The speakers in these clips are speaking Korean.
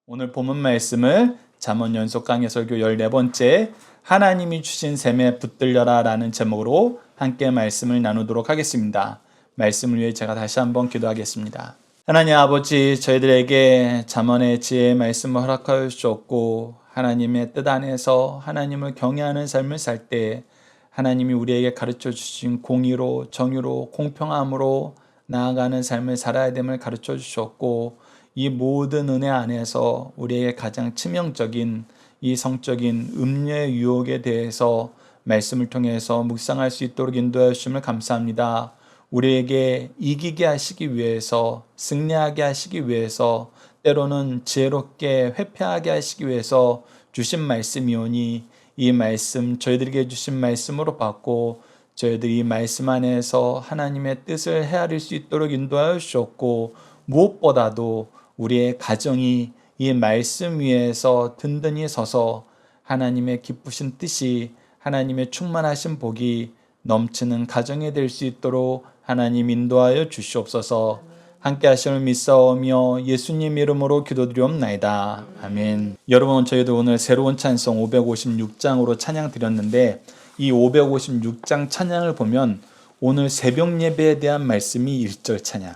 오늘 본문 말씀을 잠언 연속 강해 설교 14번째 하나님이 주신 셈에 붙들려라 라는 제목으로 함께 말씀을 나누도록 하겠습니다. 말씀을 위해 제가 다시 한번 기도하겠습니다. 하나님 아버지, 저희들에게 잠언의 지혜의 말씀을 허락하여 주셨고 하나님의 뜻 안에서 하나님을 경외하는 삶을 살 때 하나님이 우리에게 가르쳐 주신 공의로, 정의로, 공평함으로 나아가는 삶을 살아야 됨을 가르쳐 주셨고 이 모든 은혜 안에서 우리에게 가장 치명적인 이 성적인 음료의 유혹에 대해서 말씀을 통해서 묵상할 수 있도록 인도해 주심을 감사합니다. 우리에게 이기게 하시기 위해서, 승리하게 하시기 위해서, 때로는 지혜롭게 회피하게 하시기 위해서 주신 말씀이오니 이 말씀 저희들에게 주신 말씀으로 받고 저희들이 이 말씀 안에서 하나님의 뜻을 헤아릴 수 있도록 인도하여 주셨고 무엇보다도 우리의 가정이 이 말씀 위에서 든든히 서서 하나님의 기쁘신 뜻이, 하나님의 충만하신 복이 넘치는 가정이 될 수 있도록 하나님 인도하여 주시옵소서. 함께 하심을 믿사오며 예수님 이름으로 기도드리옵나이다. 아멘. 여러분, 저희도 오늘 새로운 찬송 556장으로 찬양 드렸는데 이 556장 찬양을 보면 오늘 새벽 예배에 대한 말씀이 1절 찬양,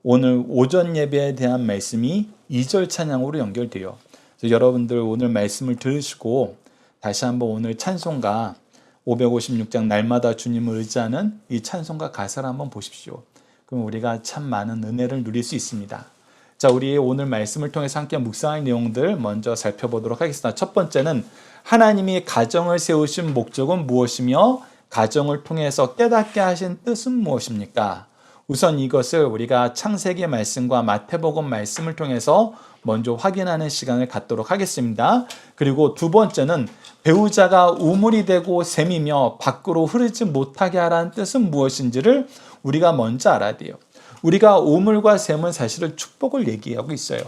오늘 오전 예배에 대한 말씀이 2절 찬양으로 연결돼요. 그래서 여러분들 오늘 말씀을 들으시고 다시 한번 오늘 찬송가 556장 날마다 주님을 의지하는 이 찬송가 가사를 한번 보십시오. 그럼 우리가 참 많은 은혜를 누릴 수 있습니다. 자, 우리 오늘 말씀을 통해서 함께 묵상할 내용들 먼저 살펴보도록 하겠습니다. 첫 번째는 하나님이 가정을 세우신 목적은 무엇이며 가정을 통해서 깨닫게 하신 뜻은 무엇입니까? 우선 이것을 우리가 창세기 말씀과 마태복음 말씀을 통해서 먼저 확인하는 시간을 갖도록 하겠습니다. 그리고 두 번째는 배우자가 우물이 되고 샘이며 밖으로 흐르지 못하게 하라는 뜻은 무엇인지를 우리가 먼저 알아야 돼요. 우리가 우물과 샘은 사실은 축복을 얘기하고 있어요.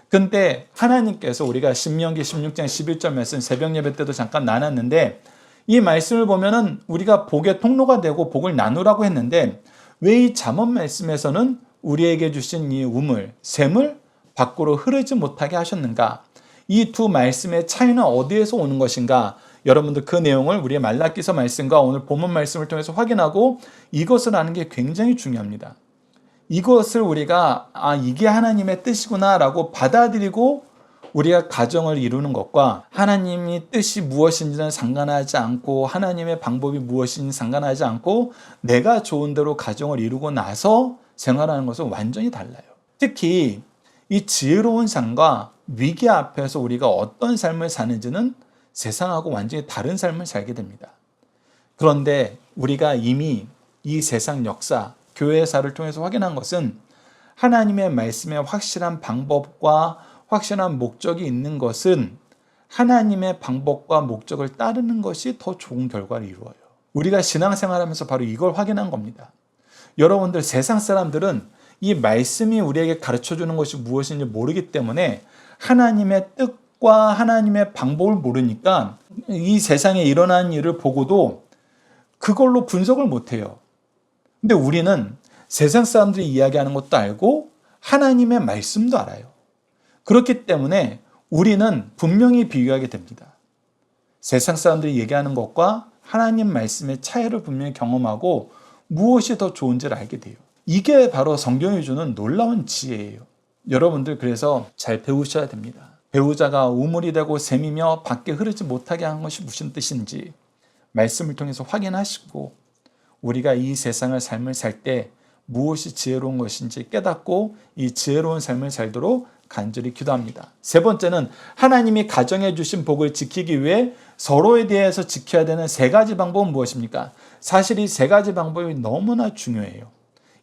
근데 하나님께서 우리가 신명기 16장 11절 말씀 새벽 예배 때도 잠깐 나눴는데 이 말씀을 보면은 우리가 복의 통로가 되고 복을 나누라고 했는데 왜 이 잠언 말씀에서는 우리에게 주신 이 우물, 샘을 밖으로 흐르지 못하게 하셨는가? 이 두 말씀의 차이는 어디에서 오는 것인가? 여러분들 그 내용을 우리의 말라기서 말씀과 오늘 본문 말씀을 통해서 확인하고 이것을 아는 게 굉장히 중요합니다. 이것을 우리가 이게 하나님의 뜻이구나 라고 받아들이고 우리가 가정을 이루는 것과 하나님의 뜻이 무엇인지는 상관하지 않고 하나님의 방법이 무엇인지 상관하지 않고 내가 좋은 대로 가정을 이루고 나서 생활하는 것은 완전히 달라요. 특히 이 지혜로운 삶과 위기 앞에서 우리가 어떤 삶을 사는지는 세상하고 완전히 다른 삶을 살게 됩니다. 그런데 우리가 이미 이 세상 역사, 교회사를 통해서 확인한 것은 하나님의 말씀에 확실한 방법과 확실한 목적이 있는 것은 하나님의 방법과 목적을 따르는 것이 더 좋은 결과를 이루어요. 우리가 신앙생활하면서 바로 이걸 확인한 겁니다. 여러분들 세상 사람들은 이 말씀이 우리에게 가르쳐주는 것이 무엇인지 모르기 때문에 하나님의 뜻과 하나님의 방법을 모르니까 이 세상에 일어나는 일을 보고도 그걸로 분석을 못해요. 근데 우리는 세상 사람들이 이야기하는 것도 알고 하나님의 말씀도 알아요. 그렇기 때문에 우리는 분명히 비교하게 됩니다. 세상 사람들이 얘기하는 것과 하나님 말씀의 차이를 분명히 경험하고 무엇이 더 좋은지를 알게 돼요. 이게 바로 성경이 주는 놀라운 지혜예요. 여러분들 그래서 잘 배우셔야 됩니다. 배우자가 우물이 되고 샘이며 밖에 흐르지 못하게 하는 것이 무슨 뜻인지 말씀을 통해서 확인하시고 우리가 이 세상을 삶을 살 때 무엇이 지혜로운 것인지 깨닫고 이 지혜로운 삶을 살도록 간절히 기도합니다. 세 번째는 하나님이 가정해 주신 복을 지키기 위해 서로에 대해서 지켜야 되는 세 가지 방법은 무엇입니까? 사실 이 세 가지 방법이 너무나 중요해요.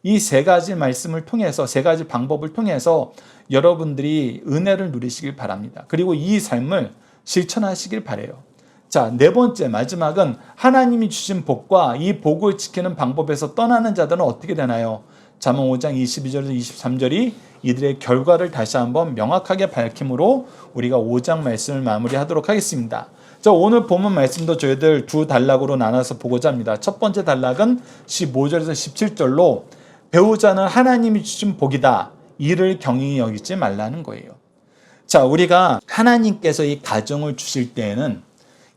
이 세 가지 말씀을 통해서, 세 가지 방법을 통해서 여러분들이 은혜를 누리시길 바랍니다. 그리고 이 삶을 실천하시길 바라요. 자, 네 번째 마지막은 하나님이 주신 복과 이 복을 지키는 방법에서 떠나는 자들은 어떻게 되나요? 잠언 5장 22절에서 23절이 이들의 결과를 다시 한번 명확하게 밝힘으로 우리가 5장 말씀을 마무리하도록 하겠습니다. 자, 오늘 본문 말씀도 저희들 두 단락으로 나눠서 보고자 합니다. 첫 번째 단락은 15절에서 17절로 배우자는 하나님이 주신 복이다. 이를 경히 여기지 말라는 거예요. 자, 우리가 하나님께서 이 가정을 주실 때에는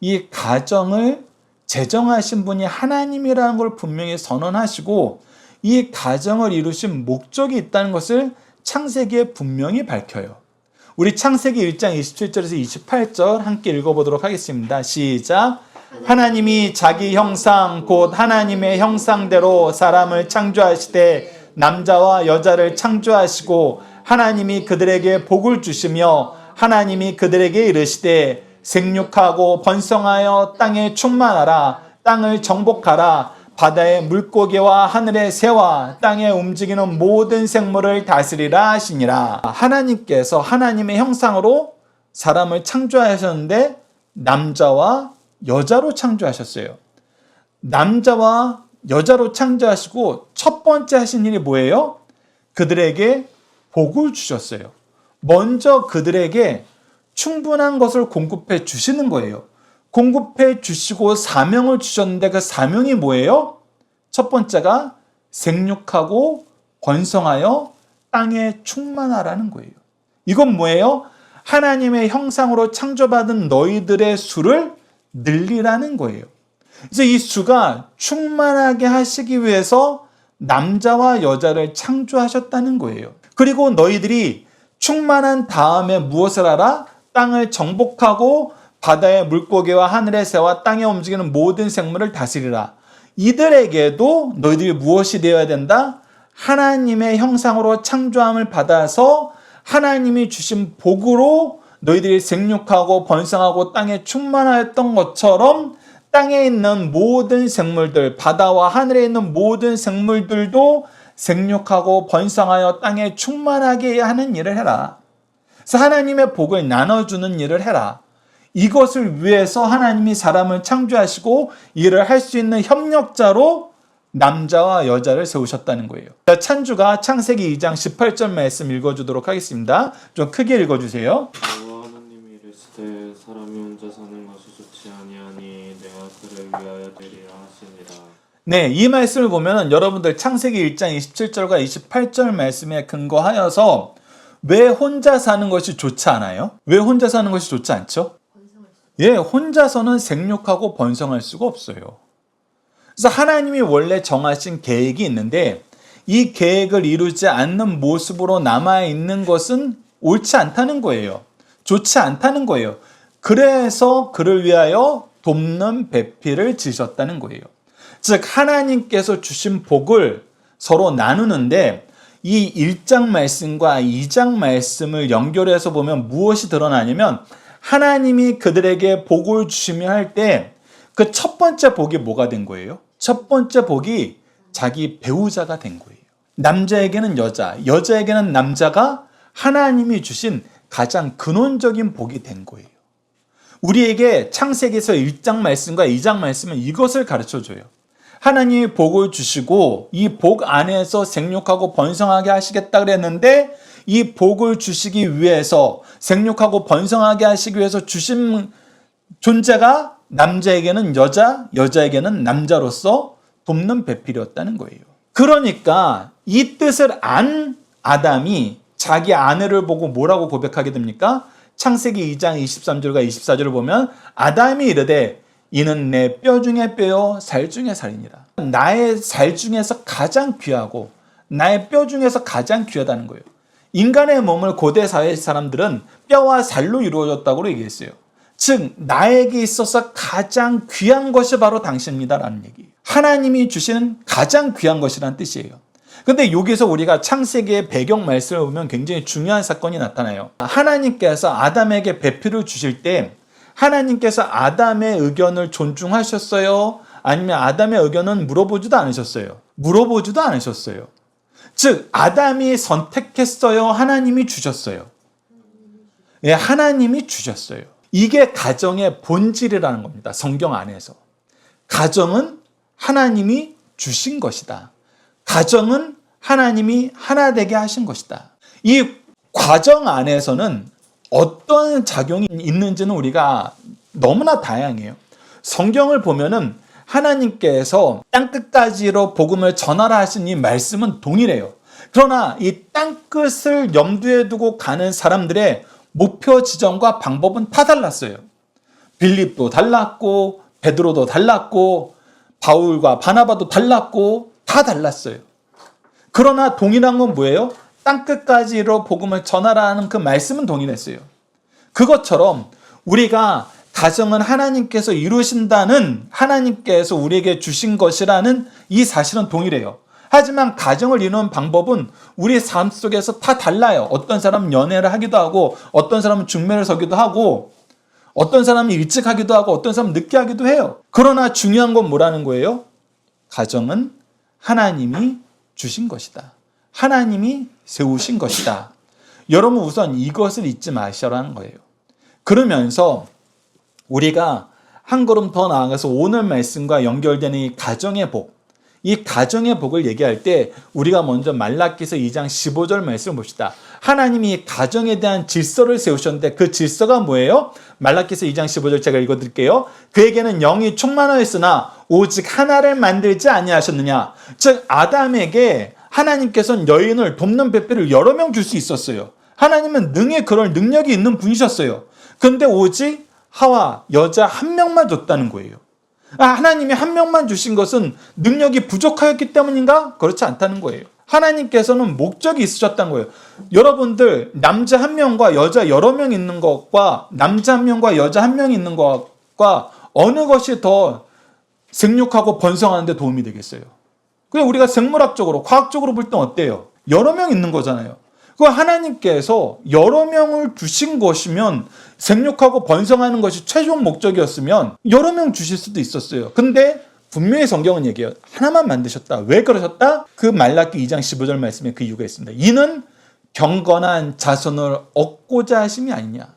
이 가정을 제정하신 분이 하나님이라는 걸 분명히 선언하시고 이 가정을 이루신 목적이 있다는 것을 창세기에 분명히 밝혀요. 우리 창세기 1장 27절에서 28절 함께 읽어보도록 하겠습니다. 시작. 하나님이 자기 형상 곧 하나님의 형상대로 사람을 창조하시되 남자와 여자를 창조하시고 하나님이 그들에게 복을 주시며 하나님이 그들에게 이르시되 생육하고 번성하여 땅에 충만하라. 땅을 정복하라. 바다의 물고기와 하늘의 새와 땅에 움직이는 모든 생물을 다스리라 하시니라. 하나님께서 하나님의 형상으로 사람을 창조하셨는데 남자와 여자로 창조하셨어요. 남자와 여자로 창조하시고 첫 번째 하신 일이 뭐예요? 그들에게 복을 주셨어요. 먼저 그들에게 충분한 것을 공급해 주시는 거예요. 공급해 주시고 사명을 주셨는데 그 사명이 뭐예요? 첫 번째가 생육하고 번성하여 땅에 충만하라는 거예요. 이건 뭐예요? 하나님의 형상으로 창조받은 너희들의 수를 늘리라는 거예요. 그래서 이 수가 충만하게 하시기 위해서 남자와 여자를 창조하셨다는 거예요. 그리고 너희들이 충만한 다음에 무엇을 하라? 땅을 정복하고 바다의 물고기와 하늘의 새와 땅에 움직이는 모든 생물을 다스리라. 이들에게도 너희들이 무엇이 되어야 된다? 하나님의 형상으로 창조함을 받아서 하나님이 주신 복으로 너희들이 생육하고 번성하고 땅에 충만하였던 것처럼 땅에 있는 모든 생물들, 바다와 하늘에 있는 모든 생물들도 생육하고 번성하여 땅에 충만하게 하는 일을 해라. 그래서 하나님의 복을 나눠주는 일을 해라. 이것을 위해서 하나님이 사람을 창조하시고 일을 할 수 있는 협력자로 남자와 여자를 세우셨다는 거예요. 찬주가 창세기 2장 18절 말씀 읽어주도록 하겠습니다. 좀 크게 읽어주세요. 하나님이 이르시되 사람이 혼자 사는 것이 좋지 아니하니 내가 그를 위하여 되리라 하시니라. 네, 이 말씀을 보면 여러분들 창세기 1장 27절과 28절 말씀에 근거하여서 왜 혼자 사는 것이 좋지 않아요? 왜 혼자 사는 것이 좋지 않죠? 예, 혼자서는 생육하고 번성할 수가 없어요. 그래서 하나님이 원래 정하신 계획이 있는데 이 계획을 이루지 않는 모습으로 남아있는 것은 옳지 않다는 거예요. 좋지 않다는 거예요. 그래서 그를 위하여 돕는 배필을 지셨다는 거예요. 즉 하나님께서 주신 복을 서로 나누는데 이 1장 말씀과 2장 말씀을 연결해서 보면 무엇이 드러나냐면 하나님이 그들에게 복을 주시며 할 때 그 첫 번째 복이 뭐가 된 거예요? 첫 번째 복이 자기 배우자가 된 거예요. 남자에게는 여자, 여자에게는 남자가 하나님이 주신 가장 근원적인 복이 된 거예요. 우리에게 창세기에서 1장 말씀과 2장 말씀은 이것을 가르쳐줘요. 하나님이 복을 주시고 이 복 안에서 생육하고 번성하게 하시겠다 그랬는데 이 복을 주시기 위해서 생육하고 번성하게 하시기 위해서 주신 존재가 남자에게는 여자, 여자에게는 남자로서 돕는 배필이었다는 거예요. 그러니까 이 뜻을 안 아담이 자기 아내를 보고 뭐라고 고백하게 됩니까? 창세기 2장 23절과 24절을 보면 아담이 이르되 이는 내 뼈 중에 뼈요 살 중에 살이니라. 나의 살 중에서 가장 귀하고 나의 뼈 중에서 가장 귀하다는 거예요. 인간의 몸을 고대 사회 사람들은 뼈와 살로 이루어졌다고 얘기했어요. 즉 나에게 있어서 가장 귀한 것이 바로 당신입니다라는 얘기예요. 하나님이 주시는 가장 귀한 것이라는 뜻이에요. 근데 여기서 우리가 창세기의 배경 말씀을 보면 굉장히 중요한 사건이 나타나요. 하나님께서 아담에게 배필을 주실 때 하나님께서 아담의 의견을 존중하셨어요? 아니면 아담의 의견은 물어보지도 않으셨어요? 물어보지도 않으셨어요. 즉 아담이 선택했어요? 하나님이 주셨어요? 예, 하나님이 주셨어요. 이게 가정의 본질이라는 겁니다. 성경 안에서. 가정은 하나님이 주신 것이다. 가정은 하나님이 하나 되게 하신 것이다. 이 과정 안에서는 어떤 작용이 있는지는 우리가 너무나 다양해요. 성경을 보면은 하나님께서 땅끝까지로 복음을 전하라 하신 이 말씀은 동일해요. 그러나 이 땅끝을 염두에 두고 가는 사람들의 목표 지점과 방법은 다 달랐어요. 빌립도 달랐고 베드로도 달랐고 바울과 바나바도 달랐고 다 달랐어요. 그러나 동일한 건 뭐예요? 땅끝까지로 복음을 전하라는 그 말씀은 동일했어요. 그것처럼 우리가 가정은 하나님께서 이루신다는, 하나님께서 우리에게 주신 것이라는 이 사실은 동일해요. 하지만 가정을 이루는 방법은 우리의 삶 속에서 다 달라요. 어떤 사람은 연애를 하기도 하고, 어떤 사람은 중매를 서기도 하고, 어떤 사람은 일찍 하기도 하고, 어떤 사람은 늦게 하기도 해요. 그러나 중요한 건 뭐라는 거예요? 가정은 하나님이 주신 것이다. 하나님이 세우신 것이다. 여러분 우선 이것을 잊지 마시라는 거예요. 그러면서 우리가 한 걸음 더 나아가서 오늘 말씀과 연결되는 이 가정의 복, 이 가정의 복을 얘기할 때 우리가 먼저 말라기서 2장 15절 말씀을 봅시다. 하나님이 가정에 대한 질서를 세우셨는데 그 질서가 뭐예요? 말라기서 2장 15절 제가 읽어드릴게요. 그에게는 영이 충만하였으나 오직 하나를 만들지 아니하셨느냐. 즉 아담에게 하나님께서는 여인을 돕는 배필을 여러 명 줄 수 있었어요. 하나님은 능히 그럴 능력이 있는 분이셨어요. 근데 오직 하와 여자 한 명만 줬다는 거예요. 하나님이 한 명만 주신 것은 능력이 부족하였기 때문인가? 그렇지 않다는 거예요. 하나님께서는 목적이 있으셨다는 거예요. 여러분들 남자 한 명과 여자 여러 명 있는 것과 남자 한 명과 여자 한 명 있는 것과 어느 것이 더 생육하고 번성하는 데 도움이 되겠어요? 그냥 우리가 생물학적으로 과학적으로 볼 땐 어때요? 여러 명 있는 거잖아요. 그 하나님께서 여러 명을 주신 것이면 생육하고 번성하는 것이 최종 목적이었으면 여러 명 주실 수도 있었어요. 근데 분명히 성경은 얘기해요. 하나만 만드셨다. 왜 그러셨다? 그 말라기 2장 15절 말씀에 그 이유가 있습니다. 이는 경건한 자손을 얻고자 하심이 아니냐.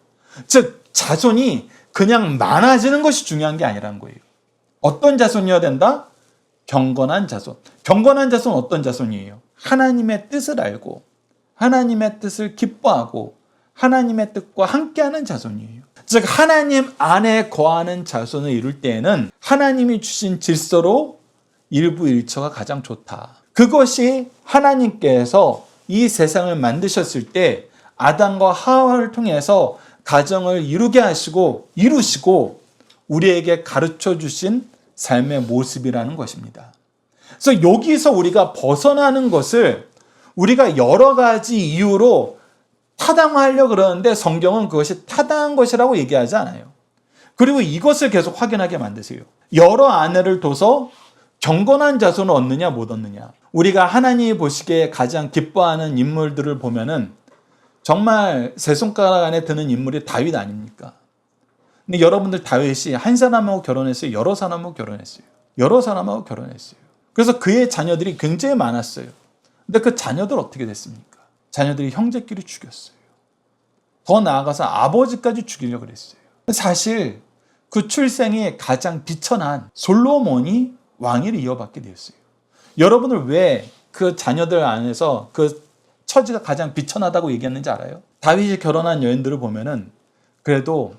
즉 자손이 그냥 많아지는 것이 중요한 게 아니라는 거예요. 어떤 자손이어야 된다? 경건한 자손. 경건한 자손은 어떤 자손이에요? 하나님의 뜻을 알고 하나님의 뜻을 기뻐하고 하나님의 뜻과 함께하는 자손이에요. 즉 하나님 안에 거하는 자손을 이룰 때에는 하나님이 주신 질서로 일부일처가 가장 좋다. 그것이 하나님께서 이 세상을 만드셨을 때 아담과 하와를 통해서 가정을 이루게 하시고 이루시고 우리에게 가르쳐 주신 삶의 모습이라는 것입니다. 그래서 여기서 우리가 벗어나는 것을 우리가 여러 가지 이유로 타당화하려고 그러는데 성경은 그것이 타당한 것이라고 얘기하지 않아요. 그리고 이것을 계속 확인하게 만드세요. 여러 아내를 둬서 경건한 자손을 얻느냐 못 얻느냐. 우리가 하나님이 보시기에 가장 기뻐하는 인물들을 보면은 정말 세 손가락 안에 드는 인물이 다윗 아닙니까? 근데 여러분들 다윗이 한 사람하고 결혼했어요? 여러 사람하고 결혼했어요? 여러 사람하고 결혼했어요. 그래서 그의 자녀들이 굉장히 많았어요. 근데 그 자녀들 어떻게 됐습니까? 자녀들이 형제끼리 죽였어요. 더 나아가서 아버지까지 죽이려고 그랬어요. 사실 그 출생이 가장 비천한 솔로몬이 왕위를 이어받게 되었어요. 여러분들 왜 그 자녀들 안에서 그 처지가 가장 비천하다고 얘기했는지 알아요? 다윗이 결혼한 여인들을 보면은 그래도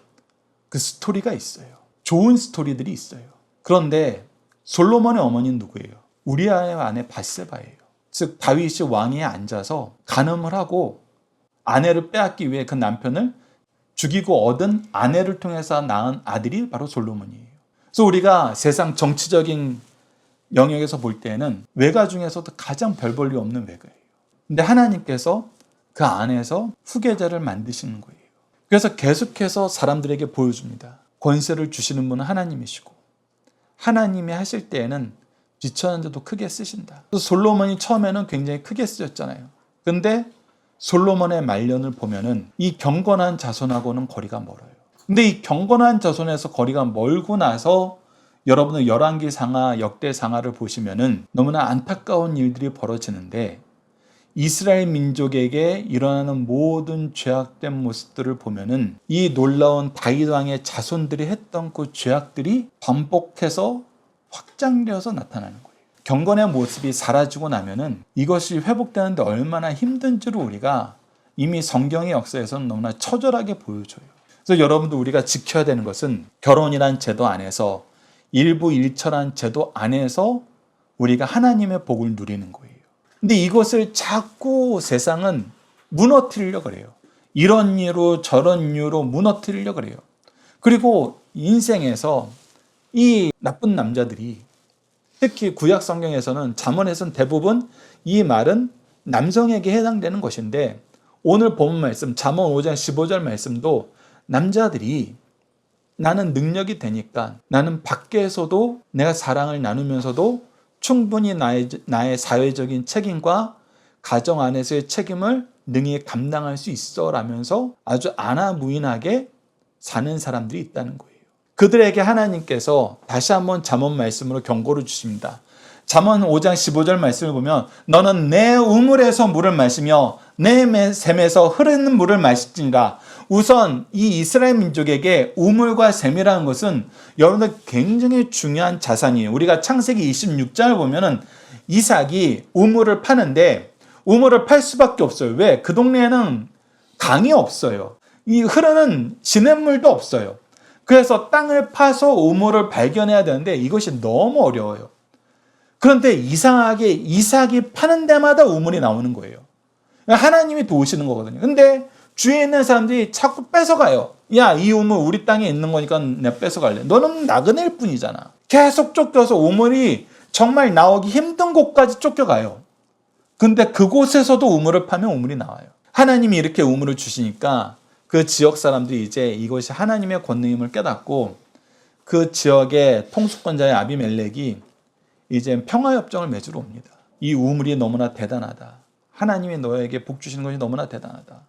그 스토리가 있어요. 좋은 스토리들이 있어요. 그런데 솔로몬의 어머니는 누구예요? 우리아의 아내 밧세바예요. 즉 다윗이 왕위에 앉아서 간음을 하고 아내를 빼앗기 위해 그 남편을 죽이고 얻은 아내를 통해서 낳은 아들이 바로 솔로몬이에요. 그래서 우리가 세상 정치적인 영역에서 볼 때는 외가 중에서도 가장 별 볼일 없는 외가예요. 근데 하나님께서 그 안에서 후계자를 만드시는 거예요. 그래서 계속해서 사람들에게 보여줍니다. 권세를 주시는 분은 하나님이시고 하나님이 하실 때에는 지천한데도 크게 쓰신다. 솔로몬이 처음에는 굉장히 크게 쓰였잖아요. 근데 솔로몬의 말년을 보면은 이 경건한 자손하고는 거리가 멀어요. 근데 이 경건한 자손에서 거리가 멀고 나서 여러분은 열왕기 상하, 역대 상하를 보시면은 너무나 안타까운 일들이 벌어지는데 이스라엘 민족에게 일어나는 모든 죄악된 모습들을 보면은 이 놀라운 다윗 왕의 자손들이 했던 그 죄악들이 반복해서 확장되어서 나타나는 거예요. 경건의 모습이 사라지고 나면은 이것이 회복되는데 얼마나 힘든지를 우리가 이미 성경의 역사에서는 너무나 처절하게 보여줘요. 그래서 여러분들 우리가 지켜야 되는 것은 결혼이란 제도 안에서 일부 일처란 제도 안에서 우리가 하나님의 복을 누리는 거예요. 근데 이것을 자꾸 세상은 무너뜨리려고 그래요. 이런 이유로 저런 이유로 무너뜨리려고 그래요. 그리고 인생에서 이 나쁜 남자들이 특히 구약 성경에서는 잠언에서는 대부분 이 말은 남성에게 해당되는 것인데 오늘 본 말씀 잠언 5장 15절 말씀도 남자들이 나는 능력이 되니까 나는 밖에서도 내가 사랑을 나누면서도 충분히 나의 사회적인 책임과 가정 안에서의 책임을 능히 감당할 수 있어 라면서 아주 안하무인하게 사는 사람들이 있다는 거예요. 그들에게 하나님께서 다시 한번 잠언 말씀으로 경고를 주십니다. 잠언 5장 15절 말씀을 보면 너는 내 우물에서 물을 마시며 내 샘에서 흐르는 물을 마실지니라. 우선 이 이스라엘 민족에게 우물과 샘이라는 것은 여러분들 굉장히 중요한 자산이에요. 우리가 창세기 26장을 보면은 이삭이 우물을 파는데 우물을 팔 수밖에 없어요. 왜? 그 동네에는 강이 없어요. 이 흐르는 시냇물도 없어요. 그래서 땅을 파서 우물을 발견해야 되는데 이것이 너무 어려워요. 그런데 이상하게 이삭이 파는 데마다 우물이 나오는 거예요. 하나님이 도우시는 거거든요. 근데 주위에 있는 사람들이 자꾸 뺏어가요. 야, 이 우물 우리 땅에 있는 거니까 내가 뺏어갈래. 너는 나그네일 뿐이잖아. 계속 쫓겨서 우물이 정말 나오기 힘든 곳까지 쫓겨가요. 근데 그곳에서도 우물을 파면 우물이 나와요. 하나님이 이렇게 우물을 주시니까 그 지역 사람들이 이제 이것이 하나님의 권능임을 깨닫고 그 지역의 통수권자의 아비멜렉이 이제 평화협정을 맺으러 옵니다. 이 우물이 너무나 대단하다. 하나님이 너에게 복 주시는 것이 너무나 대단하다.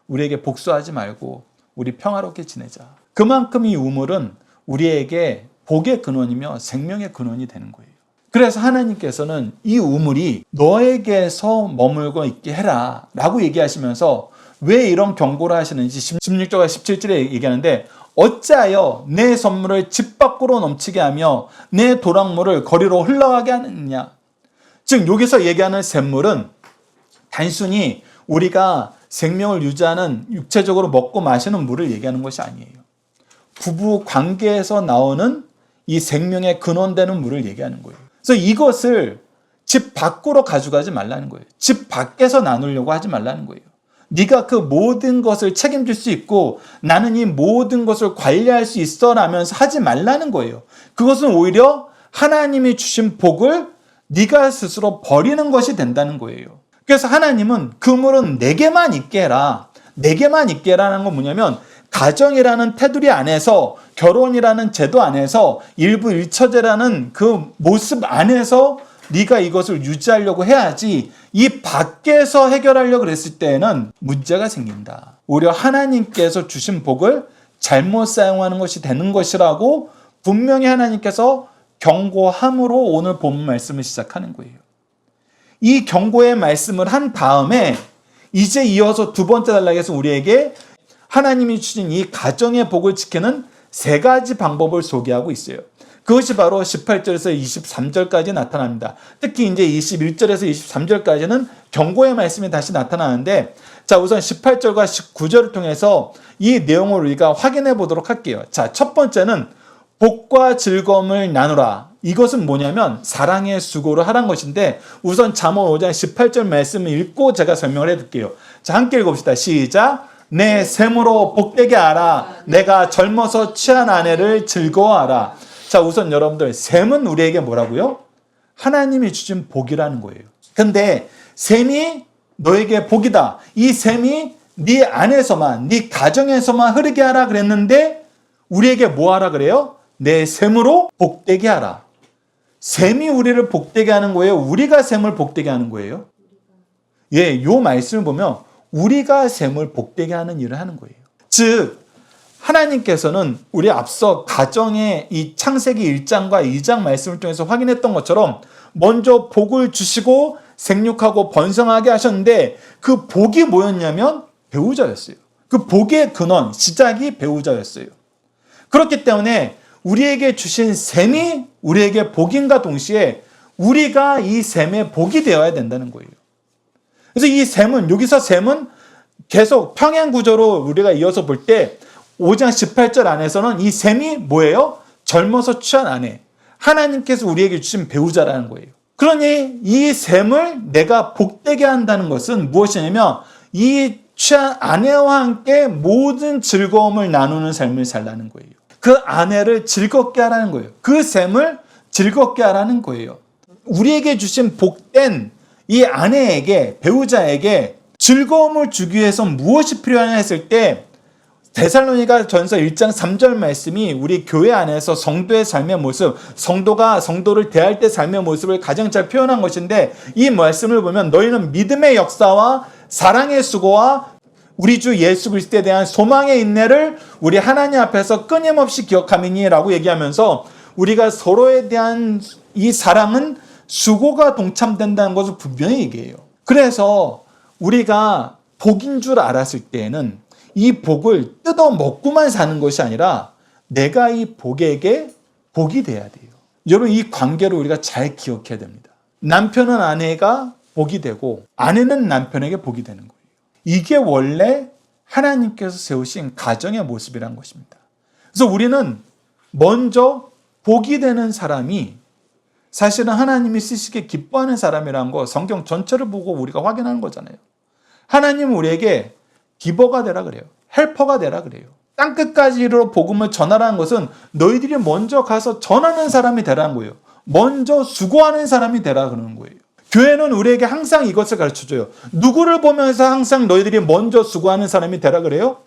우리에게 복수하지 말고 우리 평화롭게 지내자. 그만큼 이 우물은 우리에게 복의 근원이며 생명의 근원이 되는 거예요. 그래서 하나님께서는 이 우물이 너에게서 머물고 있게 해라 라고 얘기하시면서 왜 이런 경고를 하시는지 16절과 17절에 얘기하는데 어찌하여 내 선물을 집 밖으로 넘치게 하며 내 도랑물을 거리로 흘러가게 하느냐. 즉 여기서 얘기하는 샘물은 단순히 우리가 생명을 유지하는 육체적으로 먹고 마시는 물을 얘기하는 것이 아니에요. 부부 관계에서 나오는 이 생명의 근원되는 물을 얘기하는 거예요. 그래서 이것을 집 밖으로 가져가지 말라는 거예요. 집 밖에서 나누려고 하지 말라는 거예요. 네가 그 모든 것을 책임질 수 있고 나는 이 모든 것을 관리할 수 있어 라면서 하지 말라는 거예요. 그것은 오히려 하나님이 주신 복을 네가 스스로 버리는 것이 된다는 거예요. 그래서 하나님은 그 물은 내게만 있게 해라. 내게만 있게 해라는 건 뭐냐면 가정이라는 테두리 안에서 결혼이라는 제도 안에서 일부 일처제라는 그 모습 안에서 네가 이것을 유지하려고 해야지 이 밖에서 해결하려고 그랬을 때에는 문제가 생긴다. 오히려 하나님께서 주신 복을 잘못 사용하는 것이 되는 것이라고 분명히 하나님께서 경고함으로 오늘 본문 말씀을 시작하는 거예요. 이 경고의 말씀을 한 다음에 이제 이어서 두 번째 단락에서 우리에게 하나님이 주신 이 가정의 복을 지키는 세 가지 방법을 소개하고 있어요. 그것이 바로 18절에서 23절까지 나타납니다. 특히 이제 21절에서 23절까지는 경고의 말씀이 다시 나타나는데 자, 우선 18절과 19절을 통해서 이 내용을 우리가 확인해 보도록 할게요. 자, 첫 번째는 복과 즐거움을 나누라. 이것은 뭐냐면 사랑의 수고를 하라는 것인데 우선 잠언 5장 18절 말씀을 읽고 제가 설명을 해드릴게요. 자, 함께 읽어봅시다. 시작. 내 샘으로 복되게 하라. 내가 젊어서 취한 아내를 즐거워하라. 자, 우선 여러분들 샘은 우리에게 뭐라고요? 하나님이 주신 복이라는 거예요. 근데 샘이 너에게 복이다. 이 샘이 네 안에서만 네 가정에서만 흐르게 하라 그랬는데 우리에게 뭐 하라 그래요? 내 샘으로 복되게 하라. 샘이 우리를 복되게 하는 거예요? 우리가 샘을 복되게 하는 거예요? 예, 요 말씀을 보면 우리가 샘을 복되게 하는 일을 하는 거예요. 즉 하나님께서는 우리 앞서 가정의 이 창세기 1장과 2장 말씀을 통해서 확인했던 것처럼 먼저 복을 주시고 생육하고 번성하게 하셨는데 그 복이 뭐였냐면 배우자였어요. 그 복의 근원, 시작이 배우자였어요. 그렇기 때문에 우리에게 주신 샘이 우리에게 복인과 동시에 우리가 이 샘의 복이 되어야 된다는 거예요. 그래서 이 샘은 여기서 샘은 계속 평행 구조로 우리가 이어서 볼 때 5장 18절 안에서는 이 샘이 뭐예요? 젊어서 취한 아내. 하나님께서 우리에게 주신 배우자라는 거예요. 그러니 이 샘을 내가 복되게 한다는 것은 무엇이냐면 이 취한 아내와 함께 모든 즐거움을 나누는 삶을 살라는 거예요. 그 아내를 즐겁게 하라는 거예요. 그 셈을 즐겁게 하라는 거예요. 우리에게 주신 복된 이 아내에게, 배우자에게 즐거움을 주기 위해서 무엇이 필요하냐 했을 때 데살로니가 전서 1장 3절 말씀이 우리 교회 안에서 성도의 삶의 모습, 성도가 성도를 대할 때 삶의 모습을 가장 잘 표현한 것인데, 이 말씀을 보면 너희는 믿음의 역사와 사랑의 수고와 우리 주 예수 그리스도에 대한 소망의 인내를 우리 하나님 앞에서 끊임없이 기억하미니라고 얘기하면서 우리가 서로에 대한 이 사랑은 수고가 동참된다는 것을 분명히 얘기해요. 그래서 우리가 복인 줄 알았을 때에는 이 복을 뜯어 먹고만 사는 것이 아니라 내가 이 복에게 복이 돼야 돼요. 여러분, 이 관계를 우리가 잘 기억해야 됩니다. 남편은 아내가 복이 되고 아내는 남편에게 복이 되는 거예요. 이게 원래 하나님께서 세우신 가정의 모습이란 것입니다. 그래서 우리는 먼저 복이 되는 사람이 사실은 하나님이 쓰시기에 기뻐하는 사람이라는 거 성경 전체를 보고 우리가 확인하는 거잖아요. 하나님은 우리에게 기버가 되라 그래요. 헬퍼가 되라 그래요. 땅끝까지로 복음을 전하라는 것은 너희들이 먼저 가서 전하는 사람이 되라는 거예요. 먼저 수고하는 사람이 되라 그러는 거예요. 교회는 우리에게 항상 이것을 가르쳐줘요. 누구를 보면서 항상 너희들이 먼저 수고하는 사람이 되라 그래요?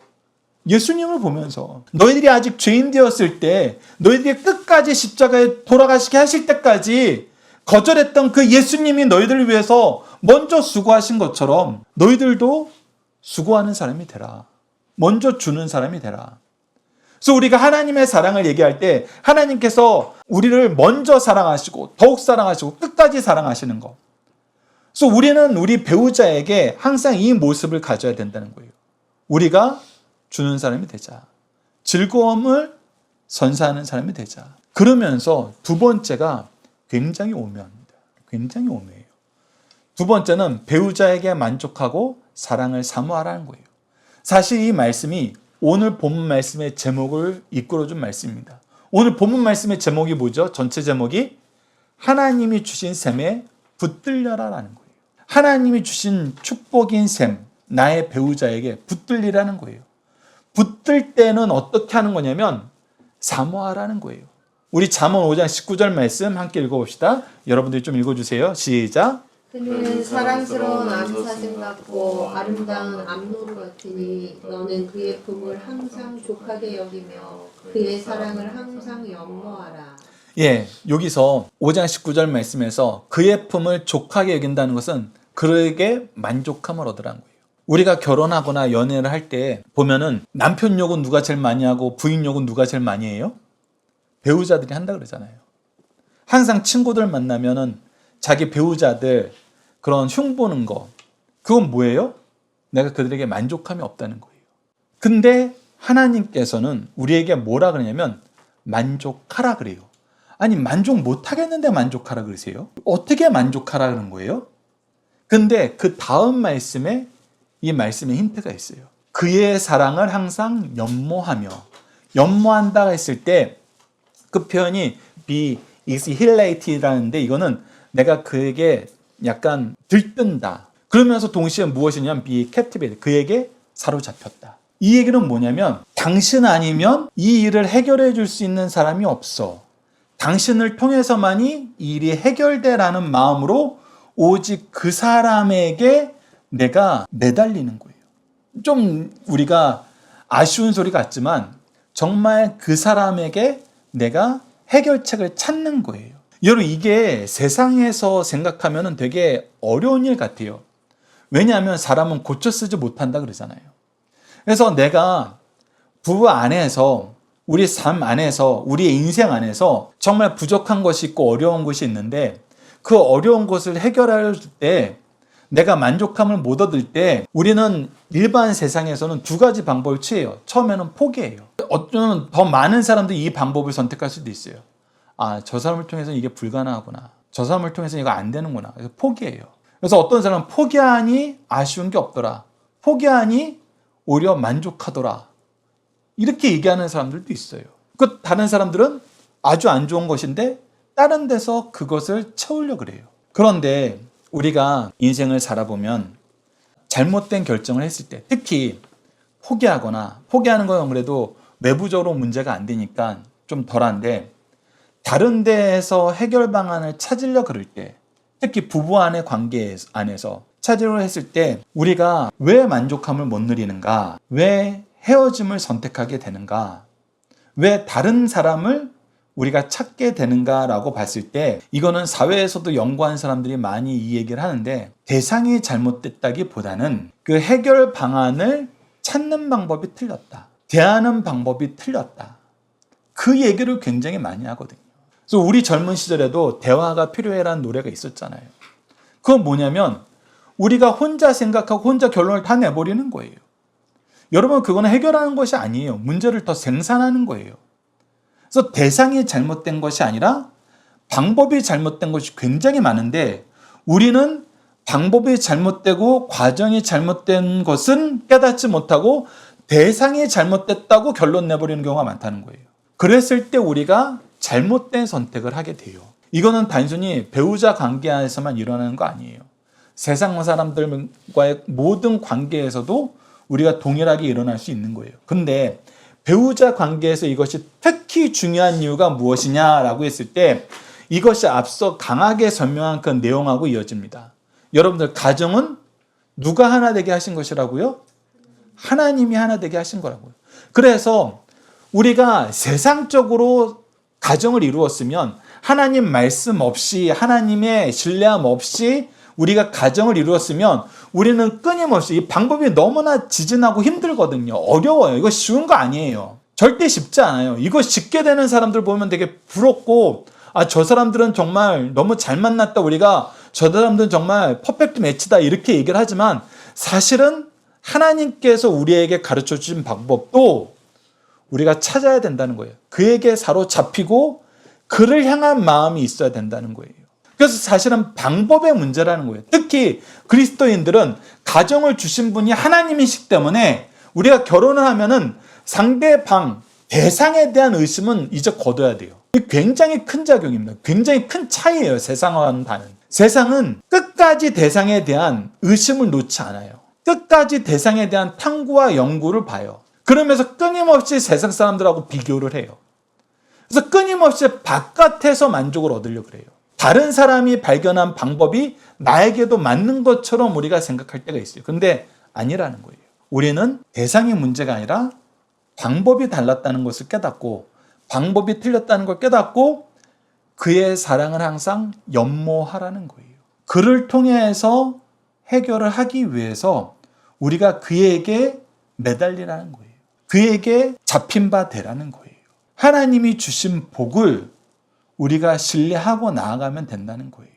예수님을 보면서. 너희들이 아직 죄인 되었을 때, 너희들이 끝까지 십자가에 돌아가시게 하실 때까지 거절했던 그 예수님이 너희들을 위해서 먼저 수고하신 것처럼 너희들도 수고하는 사람이 되라. 먼저 주는 사람이 되라. 그래서 우리가 하나님의 사랑을 얘기할 때 하나님께서 우리를 먼저 사랑하시고 더욱 사랑하시고 끝까지 사랑하시는 것. 그래서 우리는 우리 배우자에게 항상 이 모습을 가져야 된다는 거예요. 우리가 주는 사람이 되자. 즐거움을 선사하는 사람이 되자. 그러면서 두 번째가 굉장히 오묘합니다. 굉장히 오묘해요. 두 번째는 배우자에게 만족하고 사랑을 사모하라는 거예요. 사실 이 말씀이 오늘 본문 말씀의 제목을 이끌어준 말씀입니다. 오늘 본문 말씀의 제목이 뭐죠? 전체 제목이 하나님이 주신 셈에 붙들려라라는 거예요. 하나님이 주신 축복인 셈, 나의 배우자에게 붙들리라는 거예요. 붙들 때는 어떻게 하는 거냐면 사모하라는 거예요. 우리 잠언 5장 19절 말씀 함께 읽어봅시다. 여러분들이 좀 읽어주세요. 시작. 그는 사랑스러운 암사슴 같고 아름다운 암노루 같으니 너는 그의 품을 항상 족하게 여기며 그의 사랑을 항상 연모하라. 예, 여기서 5장 19절 말씀에서 그의 품을 족하게 여긴다는 것은 그에게 만족함을 얻으라는 거예요. 우리가 결혼하거나 연애를 할 때 보면은 남편 욕은 누가 제일 많이 하고 부인 욕은 누가 제일 많이 해요? 배우자들이 한다 그러잖아요. 항상 친구들 만나면은 자기 배우자들 그런 흉보는 거, 그건 뭐예요? 내가 그들에게 만족함이 없다는 거예요. 근데 하나님께서는 우리에게 뭐라 그러냐면 만족하라 그래요. 아니, 만족 못 하겠는데 만족하라 그러세요? 어떻게 만족하라 그런 거예요? 근데 그 다음 말씀에 이 말씀에 힌트가 있어요. 그의 사랑을 항상 연모한다 했을 때 그 표현이 be exhilated라는데 이거는 내가 그에게 약간 들뜬다. 그러면서 동시에 무엇이냐면 be captivated. 그에게 사로잡혔다. 이 얘기는 뭐냐면 당신 아니면 이 일을 해결해 줄 수 있는 사람이 없어. 당신을 통해서만이 이 일이 해결되라는 마음으로 오직 그 사람에게 내가 매달리는 거예요. 좀 우리가 아쉬운 소리 같지만 정말 그 사람에게 내가 해결책을 찾는 거예요. 여러분, 이게 세상에서 생각하면 되게 어려운 일 같아요. 왜냐하면 사람은 고쳐 쓰지 못한다 그러잖아요. 그래서 내가 부부 안에서 우리 삶 안에서 우리의 인생 안에서 정말 부족한 것이 있고 어려운 것이 있는데 그 어려운 것을 해결할 때 내가 만족함을 못 얻을 때 우리는 일반 세상에서는 두 가지 방법을 취해요. 처음에는 포기해요. 어쩌면 더 많은 사람들이 이 방법을 선택할 수도 있어요. 아, 저 사람을 통해서는 이게 불가능하구나. 저 사람을 통해서는 이거 안 되는구나. 그래서 포기해요. 그래서 어떤 사람은 포기하니 아쉬운 게 없더라. 포기하니 오히려 만족하더라. 이렇게 얘기하는 사람들도 있어요. 그 다른 사람들은 아주 안 좋은 것인데 다른 데서 그것을 채우려고 그래요. 그런데 우리가 인생을 살아보면 잘못된 결정을 했을 때, 특히 포기하는 건 그래도 외부적으로 문제가 안 되니까 좀 덜한데, 다른 데에서 해결 방안을 찾으려 그럴 때, 특히 부부 간의 관계 안에서 찾으려 했을 때 우리가 왜 만족함을 못 누리는가? 왜 헤어짐을 선택하게 되는가? 왜 다른 사람을 우리가 찾게 되는가라고 봤을 때, 이거는 사회에서도 연구한 사람들이 많이 이 얘기를 하는데, 대상이 잘못됐다기보다는 그 해결 방안을 찾는 방법이 틀렸다. 대하는 방법이 틀렸다. 그 얘기를 굉장히 많이 하거든요. 그래서 우리 젊은 시절에도 대화가 필요해라는 노래가 있었잖아요. 그건 뭐냐면 우리가 혼자 생각하고 혼자 결론을 다 내버리는 거예요. 여러분, 그거는 해결하는 것이 아니에요. 문제를 더 생산하는 거예요. 그래서 대상이 잘못된 것이 아니라 방법이 잘못된 것이 굉장히 많은데, 우리는 방법이 잘못되고 과정이 잘못된 것은 깨닫지 못하고 대상이 잘못됐다고 결론 내버리는 경우가 많다는 거예요. 그랬을 때 우리가 잘못된 선택을 하게 돼요. 이거는 단순히 배우자 관계에서만 일어나는 거 아니에요. 세상 사람들과의 모든 관계에서도 우리가 동일하게 일어날 수 있는 거예요. 근데 배우자 관계에서 이것이 특히 중요한 이유가 무엇이냐라고 했을 때, 이것이 앞서 강하게 설명한 그 내용하고 이어집니다. 여러분들, 가정은 누가 하나 되게 하신 것이라고요? 하나님이 하나 되게 하신 거라고요. 그래서 우리가 세상적으로 가정을 이루었으면, 하나님 말씀 없이, 하나님의 신뢰함 없이 우리가 가정을 이루었으면, 우리는 끊임없이, 이 방법이 너무나 지진하고 힘들거든요. 어려워요. 이거 쉬운 거 아니에요. 절대 쉽지 않아요. 이거 쉽게 되는 사람들 보면 되게 부럽고, 저 사람들은 정말 너무 잘 만났다, 우리가 저 사람들은 정말 퍼펙트 매치다, 이렇게 얘기를 하지만, 사실은 하나님께서 우리에게 가르쳐 주신 방법도 우리가 찾아야 된다는 거예요. 그에게 사로잡히고 그를 향한 마음이 있어야 된다는 거예요. 그래서 사실은 방법의 문제라는 거예요. 특히 그리스도인들은 가정을 주신 분이 하나님이시기 때문에 우리가 결혼을 하면은 상대방, 대상에 대한 의심은 이제 거둬야 돼요. 이게 굉장히 큰 작용입니다. 굉장히 큰 차이예요, 세상과는 다른. 세상은 끝까지 대상에 대한 의심을 놓지 않아요. 끝까지 대상에 대한 탐구와 연구를 봐요. 그러면서 끊임없이 세상 사람들하고 비교를 해요. 그래서 끊임없이 바깥에서 만족을 얻으려고 그래요. 다른 사람이 발견한 방법이 나에게도 맞는 것처럼 우리가 생각할 때가 있어요. 근데 아니라는 거예요. 우리는 대상이 문제가 아니라 방법이 달랐다는 것을 깨닫고, 방법이 틀렸다는 걸 깨닫고, 그의 사랑을 항상 연모하라는 거예요. 그를 통해서 해결을 하기 위해서 우리가 그에게 매달리라는 거예요. 그에게 잡힌 바 되라는 거예요. 하나님이 주신 복을 우리가 신뢰하고 나아가면 된다는 거예요.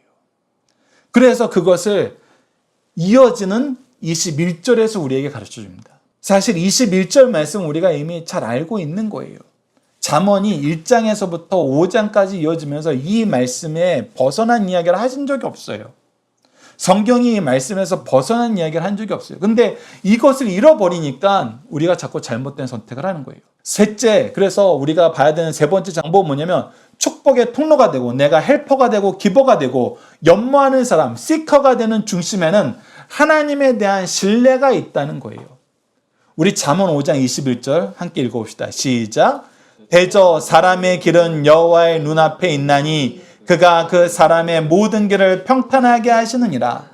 그래서 그것을 이어지는 21절에서 우리에게 가르쳐 줍니다. 사실 21절 말씀 우리가 이미 잘 알고 있는 거예요. 잠언이 1장에서부터 5장까지 이어지면서 이 말씀에 벗어난 이야기를 하신 적이 없어요. 성경이 이 말씀에서 벗어난 이야기를 한 적이 없어요. 근데 이것을 잃어버리니까 우리가 자꾸 잘못된 선택을 하는 거예요. 셋째, 그래서 우리가 봐야 되는 세 번째 장법은 뭐냐면, 축복의 통로가 되고 내가 헬퍼가 되고 기버가 되고 연모하는 사람, 시커가 되는 중심에는 하나님에 대한 신뢰가 있다는 거예요. 우리 잠언 5장 21절 함께 읽어봅시다. 시작. 대저 사람의 길은 여호와의 눈앞에 있나니 그가 그 사람의 모든 길을 평탄하게 하시느니라.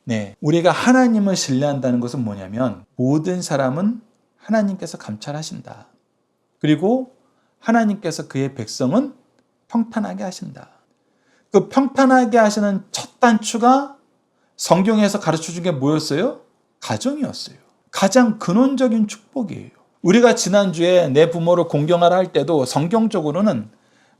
네, 우리가 하나님을 신뢰한다는 것은 뭐냐면, 모든 사람은 하나님께서 감찰하신다. 그리고 하나님께서 그의 백성은 평탄하게 하신다. 그 평탄하게 하시는 첫 단추가 성경에서 가르쳐 준 게 뭐였어요? 가정이었어요. 가장 근원적인 축복이에요. 우리가 지난주에 내 부모를 공경하라 할 때도 성경적으로는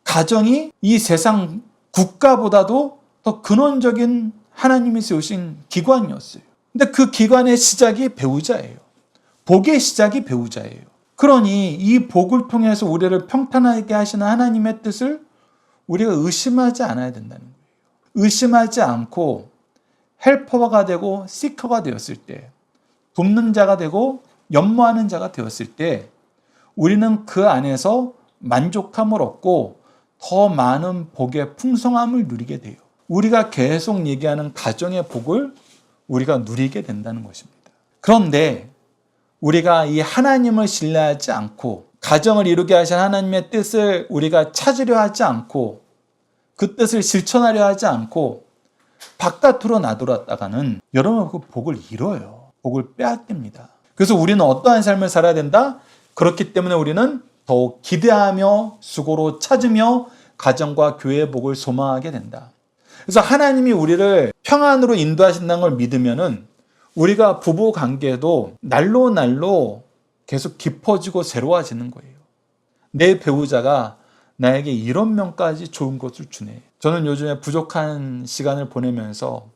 가정이 이 세상 국가보다도 더 근원적인 하나님이 세우신 기관이었어요. 근데 그 기관의 시작이 배우자예요. 복의 시작이 배우자예요. 그러니 이 복을 통해서 우리를 평탄하게 하시는 하나님의 뜻을 우리가 의심하지 않아야 된다는 거예요. 의심하지 않고 헬퍼가 되고 시커가 되었을 때, 돕는 자가 되고 연모하는 자가 되었을 때, 우리는 그 안에서 만족함을 얻고 더 많은 복의 풍성함을 누리게 돼요. 우리가 계속 얘기하는 가정의 복을 우리가 누리게 된다는 것입니다. 그런데 우리가 이 하나님을 신뢰하지 않고 가정을 이루게 하신 하나님의 뜻을 우리가 찾으려 하지 않고 그 뜻을 실천하려 하지 않고 바깥으로 나돌았다가는 여러분 그 복을 잃어요. 복을 빼앗깁니다. 그래서 우리는 어떠한 삶을 살아야 된다? 그렇기 때문에 우리는 더욱 기대하며 수고로 찾으며 가정과 교회의 복을 소망하게 된다. 그래서 하나님이 우리를 평안으로 인도하신다는 걸 믿으면은 우리가 부부 관계도 날로 날로 계속 깊어지고 새로워지는 거예요. 내 배우자가 나에게 이런 면까지 좋은 것을 주네. 저는 요즘에 부족한 시간을 보내면서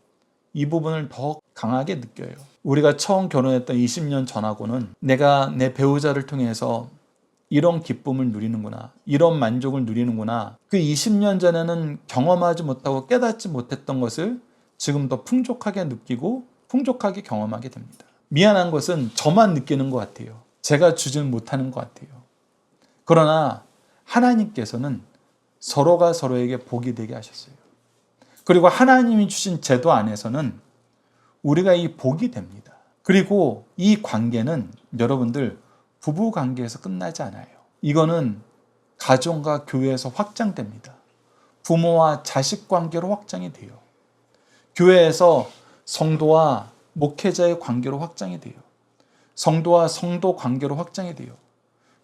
이 부분을 더 강하게 느껴요. 우리가 처음 결혼했던 20년 전하고는 내가 내 배우자를 통해서 이런 기쁨을 누리는구나, 이런 만족을 누리는구나. 그 20년 전에는 경험하지 못하고 깨닫지 못했던 것을 지금 더 풍족하게 느끼고 풍족하게 경험하게 됩니다. 미안한 것은 저만 느끼는 것 같아요. 제가 주지는 못하는 것 같아요. 그러나 하나님께서는 서로가 서로에게 복이 되게 하셨어요. 그리고 하나님이 주신 제도 안에서는 우리가 이 복이 됩니다. 그리고 이 관계는 여러분들 부부 관계에서 끝나지 않아요. 이거는 가정과 교회에서 확장됩니다. 부모와 자식 관계로 확장이 돼요. 교회에서 성도와 목회자의 관계로 확장이 돼요. 성도와 성도 관계로 확장이 돼요.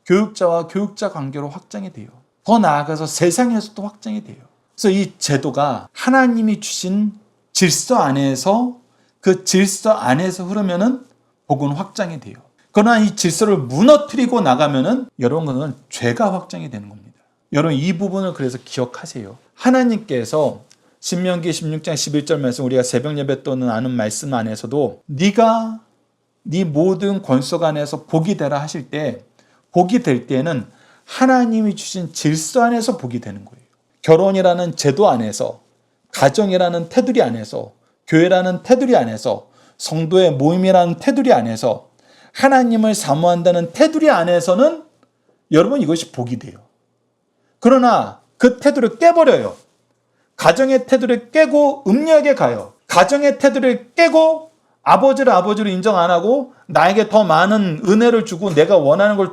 교육자와 교육자 관계로 확장이 돼요. 더 나아가서 세상에서도 확장이 돼요. 그래서 이 제도가 하나님이 주신 질서 안에서 그 질서 안에서 흐르면은 복은 확장이 돼요. 그러나 이 질서를 무너뜨리고 나가면은 여러분 그건 죄가 확장이 되는 겁니다. 여러분 이 부분을 그래서 기억하세요. 하나님께서 신명기 16장 11절 말씀 우리가 새벽 예배 또는 아는 말씀 안에서도 네가 네 모든 권속 안에서 복이 되라 하실 때 복이 될 때는 하나님이 주신 질서 안에서 복이 되는 거예요. 결혼이라는 제도 안에서 가정이라는 테두리 안에서 교회라는 테두리 안에서 성도의 모임이라는 테두리 안에서 하나님을 사모한다는 테두리 안에서는 여러분 이것이 복이 돼요. 그러나 그 테두리를 깨버려요. 가정의 테두리를 깨고 음녀에게 가요. 가정의 테두리를 깨고 아버지를 아버지로 인정 안 하고 나에게 더 많은 은혜를 주고 내가 원하는 걸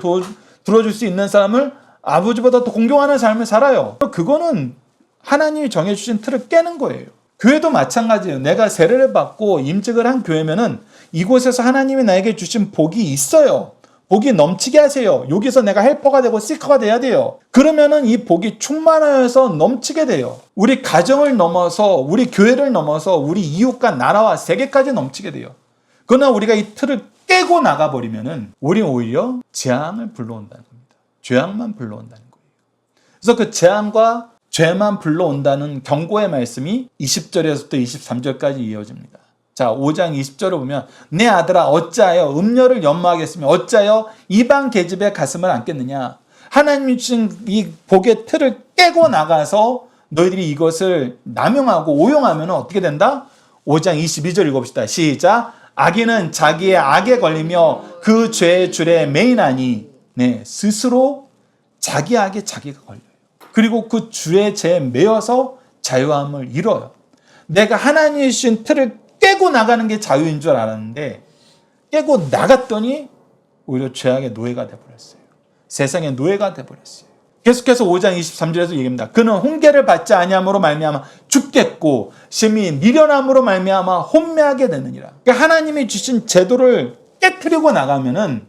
들어줄 수 있는 사람을 아버지보다 더 공경하는 삶을 살아요. 그거는 하나님이 정해주신 틀을 깨는 거예요. 교회도 마찬가지예요. 내가 세례를 받고 임직을 한 교회면은 이곳에서 하나님이 나에게 주신 복이 있어요. 복이 넘치게 하세요. 여기서 내가 헬퍼가 되고 시커가 돼야 돼요. 그러면은 이 복이 충만하여서 넘치게 돼요. 우리 가정을 넘어서 우리 교회를 넘어서 우리 이웃과 나라와 세계까지 넘치게 돼요. 그러나 우리가 이 틀을 깨고 나가버리면은 우리 오히려 재앙을 불러온다는 겁니다. 죄악만 불러온다는 거예요. 그래서 그 재앙과 죄만 불러온다는 경고의 말씀이 20절에서부터 23절까지 이어집니다. 자, 5장 20절을 보면 내 아들아 어찌하여 음녀를 연모하겠으며 어찌하여 이방 계집의 가슴을 안겠느냐. 하나님이 주신 이 복의 틀을 깨고 나가서 너희들이 이것을 남용하고 오용하면 어떻게 된다? 5장 22절 읽어봅시다. 시작. 악인은 자기의 악에 걸리며 그 죄의 줄에 매이나니 스스로 자기 악에 자기가 걸려요. 그리고 그 주의 죄에 매여서 자유함을 잃어요. 내가 하나님이 주신 틀을 깨고 나가는 게 자유인 줄 알았는데 깨고 나갔더니 오히려 죄악의 노예가 되어버렸어요. 세상의 노예가 되어버렸어요. 계속해서 5장 23절에서 얘기합니다. 그는 훈계를 받지 아니함으로 말미암아 죽겠고 심히 미련함으로 말미암아 혼매하게 되느니라. 그러니까 하나님이 주신 제도를 깨트리고 나가면은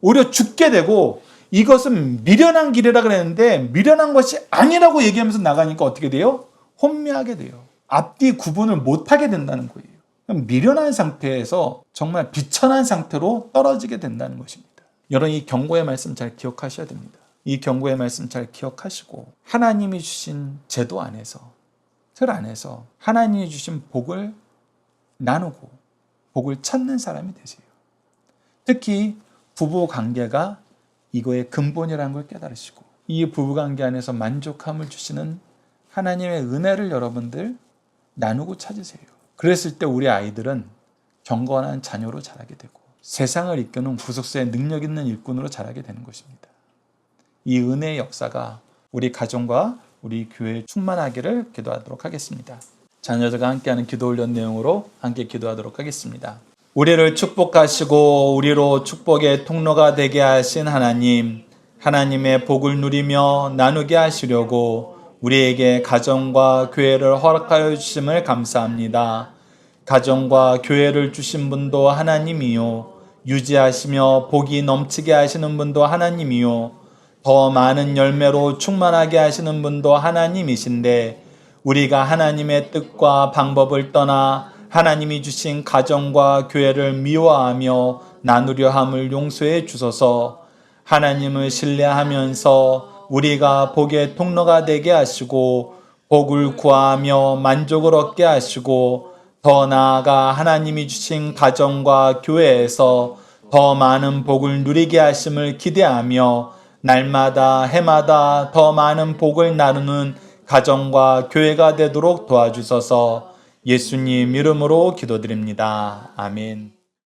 오히려 죽게 되고 이것은 미련한 길이라 그랬는데 미련한 것이 아니라고 얘기하면서 나가니까 어떻게 돼요? 혼미하게 돼요. 앞뒤 구분을 못하게 된다는 거예요. 미련한 상태에서 정말 비천한 상태로 떨어지게 된다는 것입니다. 여러분 이 경고의 말씀 잘 기억하셔야 됩니다. 이 경고의 말씀 잘 기억하시고 하나님이 주신 제도 안에서 틀 안에서 하나님이 주신 복을 나누고 복을 찾는 사람이 되세요. 특히 부부 관계가 이거의 근본이라는 걸 깨달으시고 이 부부관계 안에서 만족함을 주시는 하나님의 은혜를 여러분들 나누고 찾으세요. 그랬을 때 우리 아이들은 경건한 자녀로 자라게 되고 세상을 이끄는 구속사의 능력 있는 일꾼으로 자라게 되는 것입니다. 이 은혜의 역사가 우리 가정과 우리 교회에 충만하기를 기도하도록 하겠습니다. 자녀들과 함께하는 기도 훈련 내용으로 함께 기도하도록 하겠습니다. 우리를 축복하시고 우리로 축복의 통로가 되게 하신 하나님, 하나님의 복을 누리며 나누게 하시려고 우리에게 가정과 교회를 허락하여 주심을 감사합니다. 가정과 교회를 주신 분도 하나님이요, 유지하시며 복이 넘치게 하시는 분도 하나님이요, 더 많은 열매로 충만하게 하시는 분도 하나님이신데, 우리가 하나님의 뜻과 방법을 떠나 하나님이 주신 가정과 교회를 미워하며 나누려 함을 용서해 주소서. 하나님을 신뢰하면서 우리가 복의 통로가 되게 하시고 복을 구하며 만족을 얻게 하시고, 더 나아가 하나님이 주신 가정과 교회에서 더 많은 복을 누리게 하심을 기대하며 날마다 해마다 더 많은 복을 나누는 가정과 교회가 되도록 도와주소서. 예수님 이름으로 기도드립니다. 아멘.